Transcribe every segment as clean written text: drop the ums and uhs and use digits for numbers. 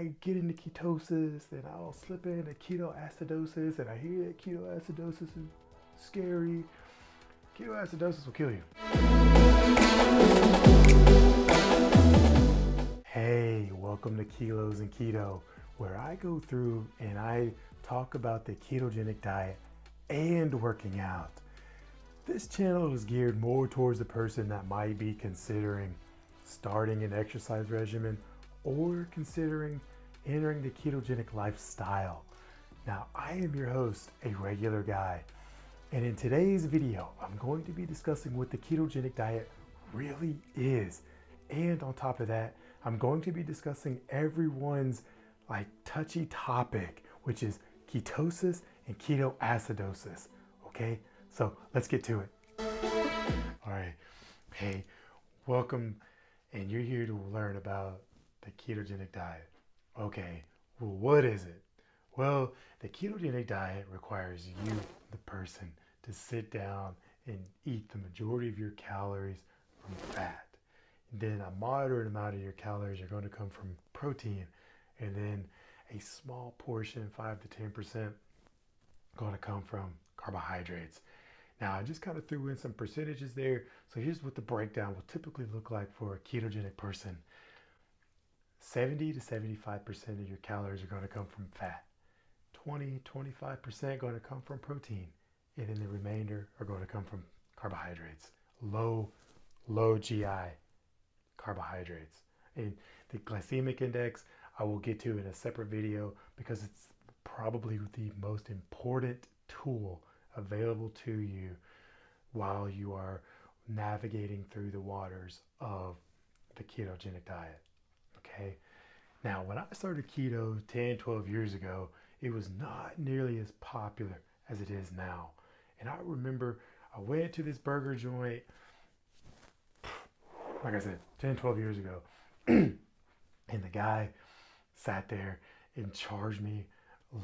I get into ketosis, then I'll slip into ketoacidosis, and I hear that ketoacidosis is scary. Ketoacidosis will kill you. Hey, welcome to Kilos and Keto, where I go through and I talk about the ketogenic diet and working out. This channel is geared more towards the person that might be considering starting an exercise regimen or considering entering the ketogenic lifestyle. Now, I am your host, a regular guy, and in today's video, I'm going to be discussing what the ketogenic diet really is. And on top of that, I'm going to be discussing everyone's touchy topic, which is ketosis and ketoacidosis. Okay, so let's get to it. All right, hey, welcome, and you're here to learn about the ketogenic diet. Okay, well, what is it? Well, the ketogenic diet requires you, the person, to sit down and eat the majority of your calories from fat. And then a moderate amount of your calories are going to come from protein, and then a small portion, 5 to 10%, going to come from carbohydrates. Now, I just kind of threw in some percentages there. So here's what the breakdown will typically look like for a ketogenic person. 70 to 75% of your calories are going to come from fat. 20-25% going to come from protein. And then the remainder are going to come from carbohydrates. Low GI carbohydrates. And the glycemic index I will get to in a separate video because it's probably the most important tool available to you while you are navigating through the waters of the ketogenic diet. Okay. Now, when I started keto 10, 12 years ago, it was not nearly as popular as it is now. And I remember I went to this burger joint, like I said, 10, 12 years ago, and the guy sat there and charged me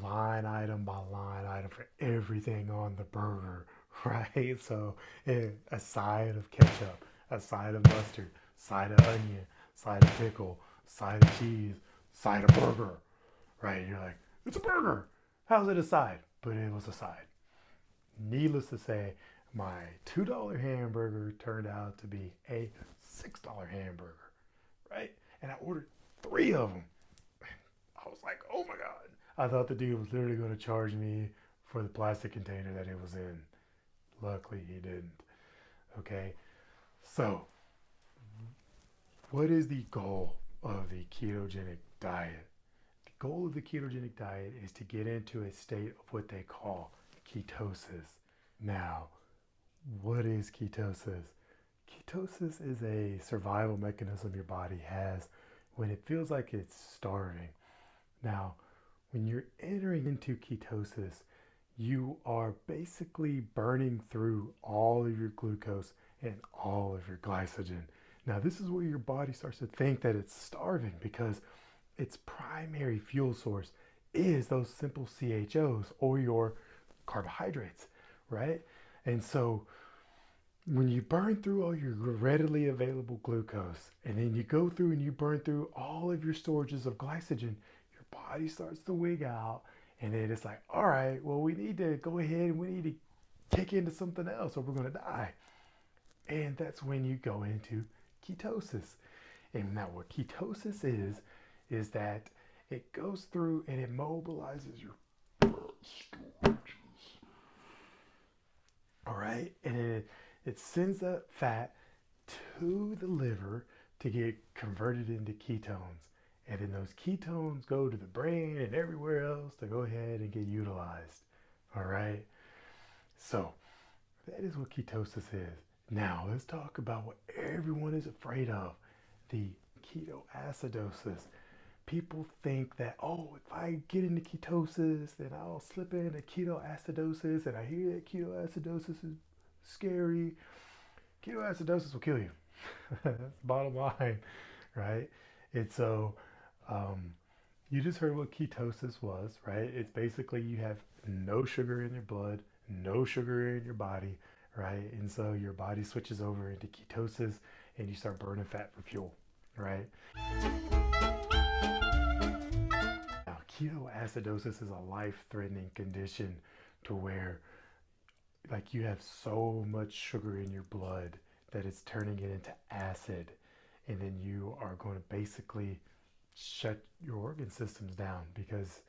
line item by line item for everything on the burger, right? So a side of ketchup, a side of mustard, side of onion, side of pickle, side of cheese, side of burger, right? And you're like, it's a burger. How's it a side? But it was a side. Needless to say, my $2 hamburger turned out to be a $6 hamburger, right? And I ordered 3 of them. I was like, oh my God. I thought the dude was literally going to charge me for the plastic container that it was in. Luckily, he didn't. Okay. So, what is the goal of the ketogenic diet? The goal of the ketogenic diet is to get into a state of what they call ketosis. Now, what is ketosis? Ketosis is a survival mechanism your body has when it feels like it's starving. Now, when you're entering into ketosis, you are basically burning through all of your glucose and all of your glycogen. Now, this is where your body starts to think that it's starving because its primary fuel source is those simple CHOs or your carbohydrates, right? And so when you burn through all your readily available glucose and then you go through and you burn through all of your storages of glycogen, your body starts to wig out, and then it's like, all right, well, we need to go ahead and we need to kick into something else or we're going to die. And that's when you go into ketosis. And now what ketosis is that it goes through and it mobilizes your storages. All right, and it sends that fat to the liver to get converted into ketones. And then those ketones go to the brain and everywhere else to go ahead and get utilized. All right, so that is what ketosis is. Now let's talk about what everyone is afraid of, the ketoacidosis. People think that, oh, if I get into ketosis, then I'll slip into ketoacidosis, and I hear that ketoacidosis is scary. Ketoacidosis will kill you. That's the bottom line, right? And so you just heard what ketosis was, right? It's basically you have no sugar in your blood, no sugar in your body, right? And so your body switches over into ketosis and you start burning fat for fuel, right? Ketoacidosis is a life-threatening condition to where like you have so much sugar in your blood that it's turning it into acid, and then you are going to basically shut your organ systems down because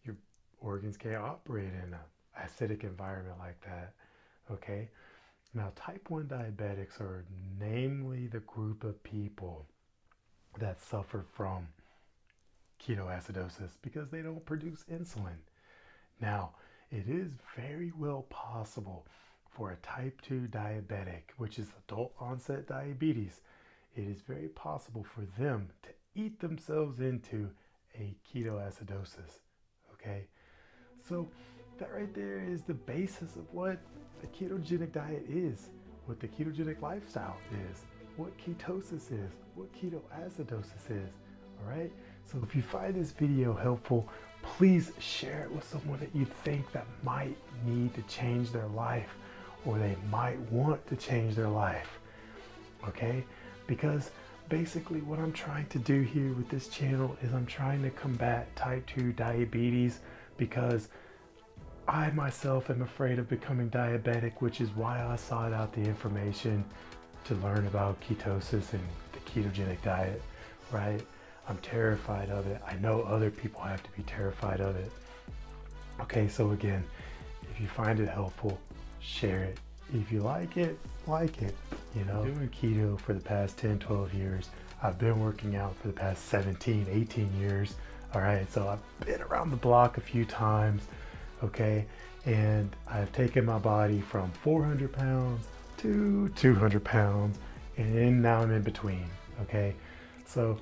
your organs can't operate in an acidic environment like that. Okay, now type 1 diabetics are namely the group of people that suffer from ketoacidosis because they don't produce insulin. Now, it is very well possible for a type 2 diabetic, which is adult onset diabetes, it is very possible for them to eat themselves into a ketoacidosis. Okay, so that right there is the basis of what the ketogenic diet is, what the ketogenic lifestyle is, what ketosis is, what ketoacidosis is. All right, so if you find this video helpful, please share it with someone that you think that might need to change their life, or they might want to change their life. Okay, because basically what I'm trying to do here with this channel is I'm trying to combat type 2 diabetes, because I myself am afraid of becoming diabetic, which is why I sought out the information to learn about ketosis and the ketogenic diet, right? I'm terrified of it. I know other people have to be terrified of it. Okay, so again, if you find it helpful, share it. If you like it, you know. I've been doing keto for the past 10, 12 years. I've been working out for the past 17, 18 years. All right, so I've been around the block a few times, okay? And I've taken my body from 400 pounds to 200 pounds, and now I'm in between, okay? So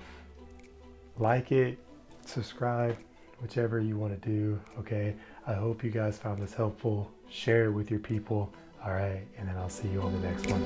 like it, subscribe, whichever you want to do, okay? I hope you guys found this helpful. Share it with your people, all right? And then I'll see you on the next one.